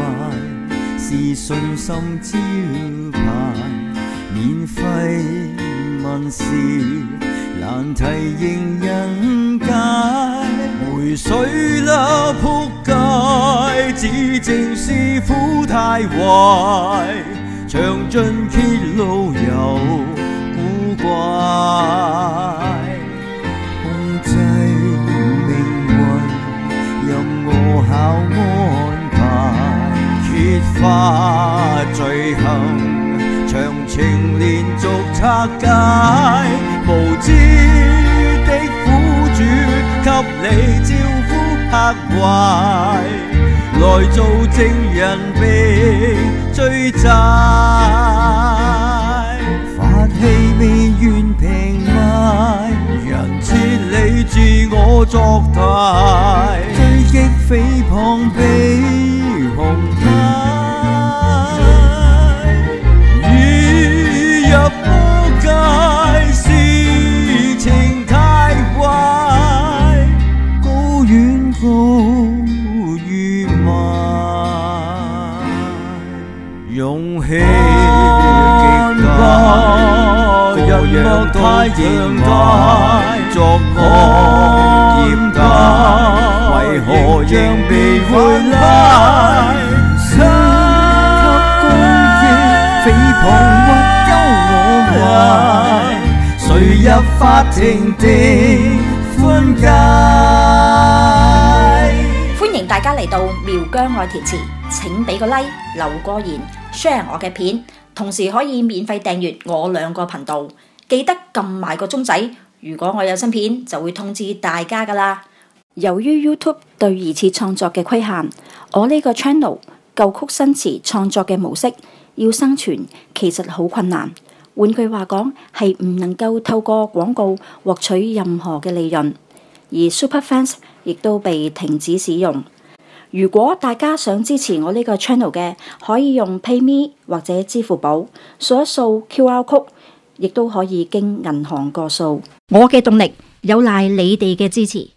賣是信心招牌，免費問事難題迎人解，回水啦仆街，只正是苦太壞，詳盡揭露有古怪，控制命運任我巧安排，揭發罪行詳情連續拆解，無知的苦主給你招呼拍壞，來做證人被追債，發氣未願平賣，人切你自我作態，追擊誹謗比紅牌，已入魔界，事情太壞，高遠高於賣，勇氣極大，人脈太強大，作惡業大，為何仍被會拉？給攻擊誹謗屈憂我懷，誰入法庭定寬解？歡迎大家嚟到苗疆愛填詞，請俾個 like， 留個言 ，share 我嘅片，同時可以免費訂閱我兩個頻道，記得撳埋個鐘仔，如果我有新片就會通知大家噶啦。由於 YouTube 對二次創作嘅規限，我呢個 channel 舊曲新詞創作嘅模式要生存其實好困難，換句話講係唔能夠透過廣告獲取任何嘅利潤，而 Superfans 亦都被停止使用。如果大家想支持我呢個 channel 嘅，可以用 PayMe 或者支付寶掃一掃 QR code， 亦都可以經銀行過數。我嘅動力有賴你哋嘅支持。